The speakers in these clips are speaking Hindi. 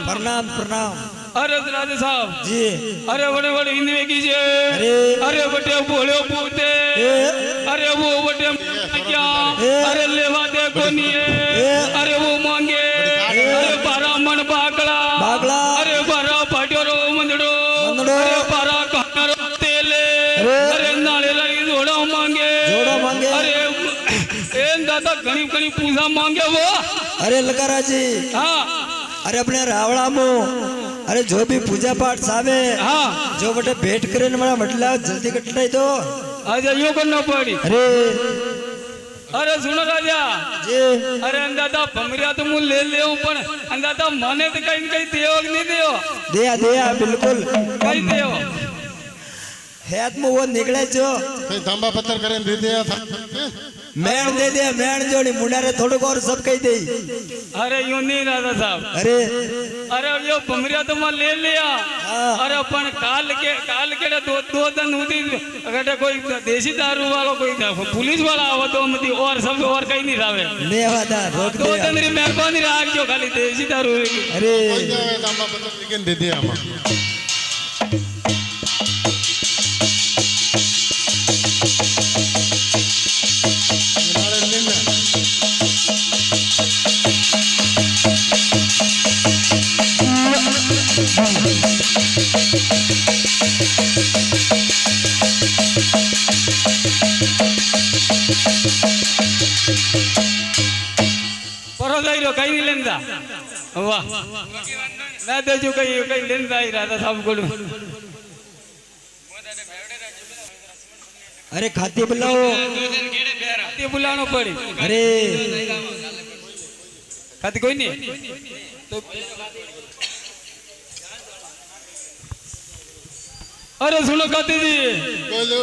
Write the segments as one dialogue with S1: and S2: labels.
S1: प्रणाम प्रणाम।
S2: अरे राजा साहब
S1: जी।
S2: अरे बड़े बड़े हिंदवे कीजिए। अरे बटे बोले पूते। अरे वो बटे क्या अरे लेवा दे कोनी अरे वो मांगे अरे बारा मन बागला
S1: बागला
S2: अरे बारा पाट्योरो मंदड़ो अरे बारा कहरो तेले अरे नाले लगी जोड़ा मांगे अरे दादा घनी घनी पूजा मांगे वो।
S1: अरे लकारा जी
S2: हाँ
S1: अरे अपने रावड़ा मो अरे जो भी पूजा पाठ सावे
S2: हाँ
S1: जो बटे भेंट करे न मला म्हटला जल्दी कटलाई तो
S2: आज यो करना पड़ी। अरे सुनो राजा
S1: जी।
S2: अरे अंदाता भमरिया तो मुझे ले ले पण अंदाता माने तो कहीं कहीं देओ कि नहीं देओ।
S1: दिया दिया बिल्कुल
S2: कहीं देओ
S1: हेत में वो निकले जो
S3: कहीं धंबा पत्थर करें दे दिया था
S1: मैण दे दिया मैण जोड़ी मुंडारे थोड़ो और सब कही दे।
S2: अरे यूं नहीं राजा साहब अरे यो भमरिया तो मैं ले लिया अरे अपन काल के दो दिन उदी अगर कोई देसी दारू वाला कोई पुलिस वाला आवा तो मती और सब और कहीं नहीं रावे
S1: नहीं वादा रोक
S2: दो
S1: दिया
S2: दिन री मेहरबानी राख जो खाली देसी दारू।
S1: अरे
S3: धंबा पत्थर लेकिन दे दिया हम
S2: परो जाई रो कहीं नहीं लेंदा वाह ना दे जो कहीं लेंदा ही राजा साहब को।
S1: अरे खाती बुलाओ
S2: खाती बुलाना पड़ी।
S1: अरे
S2: खाती कोई नहीं तो अरे सुनो खाती जी
S3: बोलो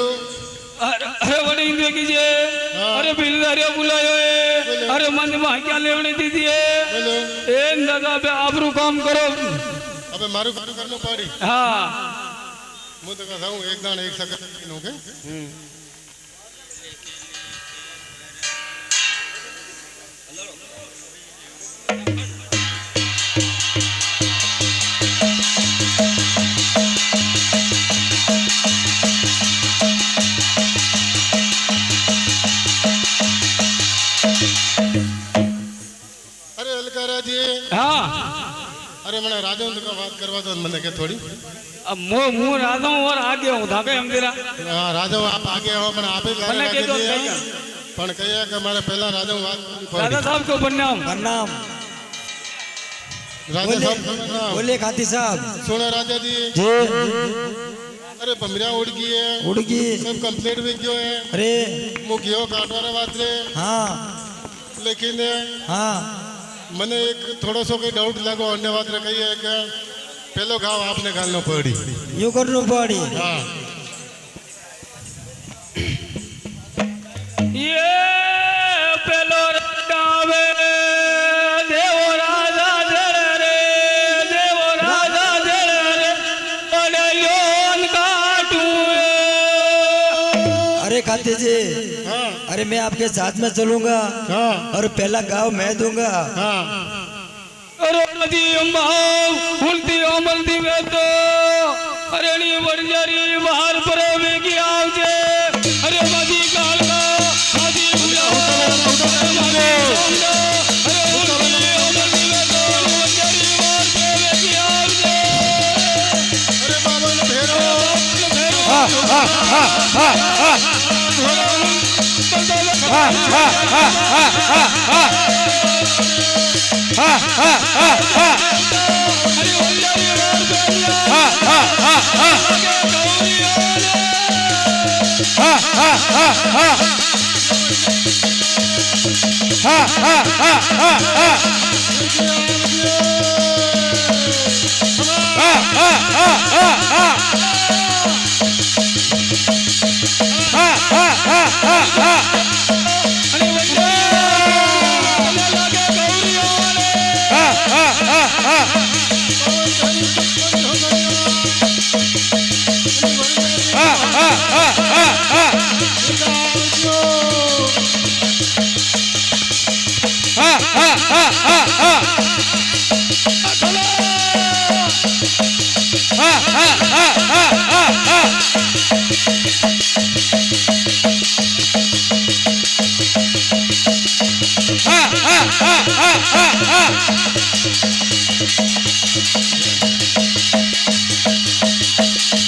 S2: अरे बड़े इंद्र कीजिए अरे बिलदारिया बुलायो अरे मन में क्या लेवने दीजिए ए दादा पे आबरू काम करो।
S3: अबे मारू करनो पड़ी
S2: हाँ
S3: मैं तो कहता हूँ एक दान एक सकत हो के अरे अलकारा जी
S2: हाँ
S3: अरे मैंने राजा का बात करवा दो मैंने क्या थोड़ी
S2: अब मुंह राजा हूँ और आगे हूँ धागे हम तेरा
S3: हाँ राजा आप आगे हो मैंने आप ही
S2: मैंने के तो
S3: दिया पण कहिया कि मारे पहला राजा बात
S2: राजा साहब को प्रणाम
S1: प्रणाम।
S3: राजा साहब
S1: बोले खाती साहब
S3: सुनो राजा जी
S1: जी।
S3: अरे भमरिया उड़ गई है
S1: उड़गी
S3: सब कंप्लीट भी क्यों है
S1: अरे
S3: मुखियो काटवाने बात रे
S1: हाँ
S3: लेकिन
S1: हाँ
S3: मने एक थोड़ा सो कोई डाउट लगो अन्य बात रे कही है कि पहलो घाव आपने घालना पड़ी
S1: यूं करनो पड़ी।
S3: हाँ
S2: ये पेलो गावे देवो राजा जड़ रे देवो राजा जड़ रे बड़े योन काटू।
S1: अरे खाती जी
S3: हाँ
S1: अरे मैं आपके साथ में चलूंगा
S3: हाँ
S1: और पहला गाँव मैं दूंगा।
S3: हाँ
S2: रोटी अम्बाव उल्टी अमलती वे तो अरे नी बंजारी बाहर परे में की आवजे अरे मदी काल का मदी बुला अरे मदी सोमना अरे उल्टी अमलती वे तो बंजारी बाहर परे में की आवजे
S3: अरे बाबा ने भेरो
S2: हाँ हाँ हाँ हाँ हाँ
S3: हाँ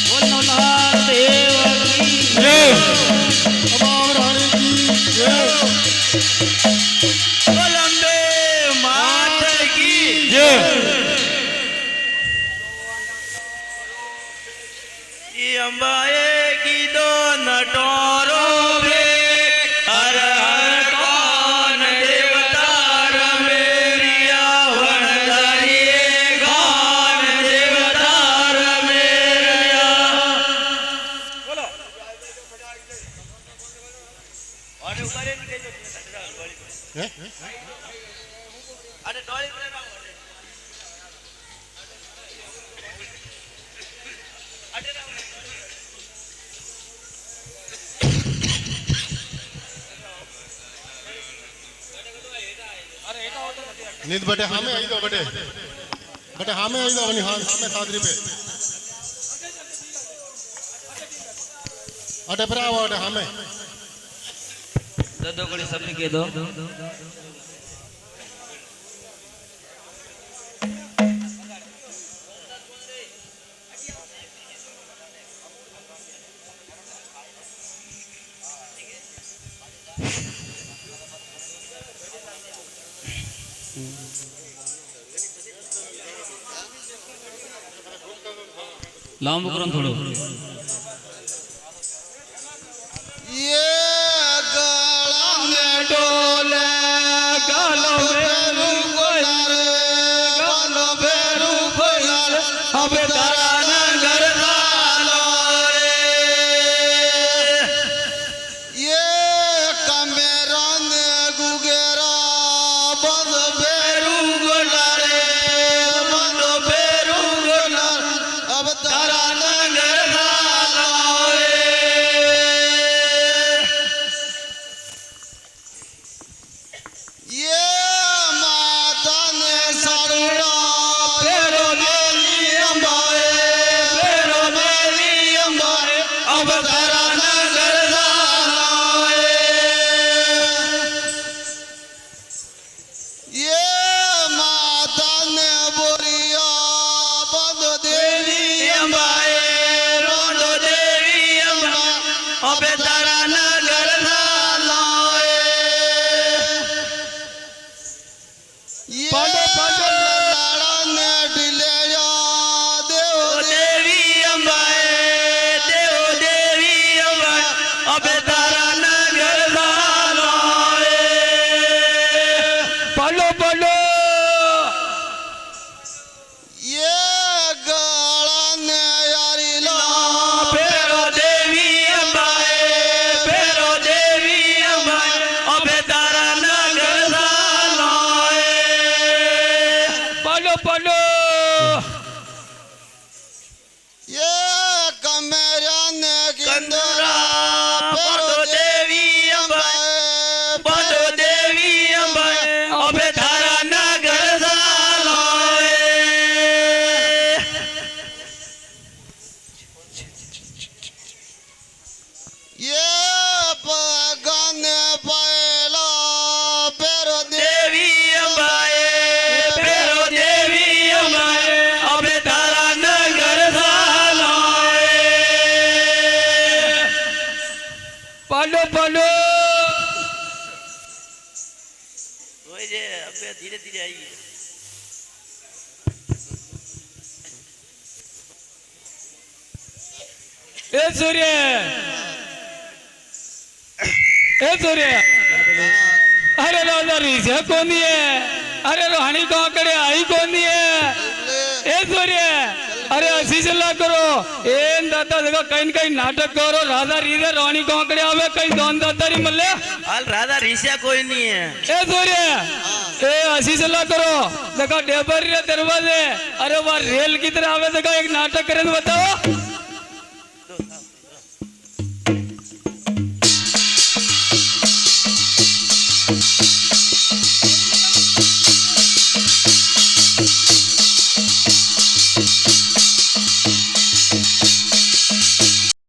S2: બોલો લાલ દેવની જય.
S3: अमाम रानी की जय।
S2: કોલંબે માત કી જય. ઈ અંબાએ કીધો નટોરો રે હર હર કોન દેવતા રમેરિયા વણધારીએ ગાન દેવતા રમેરિયા. બોલો અને ઉભા રહીને કહેજો
S3: હે?
S2: અરે ડોળી પર ના
S3: नींद बटे हामे आई दो बटे बटे हामे आई दो अपनी हामे सादरी पे अटे पर आओ अटे हामे
S2: दो घड़ी सबने कह दो. લાંબુ કરો થોડું.
S4: ये गला में
S2: ડોલે ગાલો ભેરુ ગોલાર ગાલો ભેરુ ગોલાર હવે તારા નગર ચાલો રે.
S4: ये कमेरा ने गुगेरा बंद
S2: ભેરુ ગોલાર
S4: बंद बेरू गोलार अब तारा
S2: તારા નગર ચાલો રે.
S4: ये माता ने सरुड़ा
S2: ભેરો દેવી અંબાએ ભેરો દેવી અંબાએ હવે તારા નગર ચાલો રે.
S4: ये माता ने बोरिया बंद देवी
S2: અંબાએ રોંદો દેવી અંબા હવે તારા નગર ચાલો રે.
S4: ये
S2: पांडो, पांडो।
S4: लाड़ा ने डिलेया देव
S2: ઓ દેવી અંબાએ દેવ દેવી અંબાએ હવે તારા નગર ચાલો રે. પાલો પાલો
S4: ये गला ने यारी ला
S2: ભેરો દેવી અંબાએ ભેરો દેવી અંબાએ હવે તારા નગર ચાલો રે. પાલો પાલો
S4: ये कमेरा ने
S2: કંદરા પાલો દેવી અંબાએ પાલો દેવી અંબાએ હવે તારા નગર ચાલો રે.
S4: ये पगन पहला पेरो
S2: દેવી અંબાએ ભેરો દેવી અંબાએ હવે તારા નગર ચાલો રે. પાલો પાલો ધીરે ધીરે આવીએ. એ સૂર્ય એ સૂર્ય अरे राजा रीझे कोनी है अरे रोहानी काकड़े आई कोनी है ए सूर्य अरे ऐसी चला करो ए दादा देखो कहीं कहीं नाटक करो राजा रीझे रोहानी काकड़े आवे कहीं दोन दादा री मल्ले
S5: हाल राधा रीसिया कोई नहीं है.
S2: ए सूर्य ए ऐसी चला करो देखो डेबर रे दरवाजे अरे वह रेल की तरह आवे देखो एक नाटक करे तो बताओ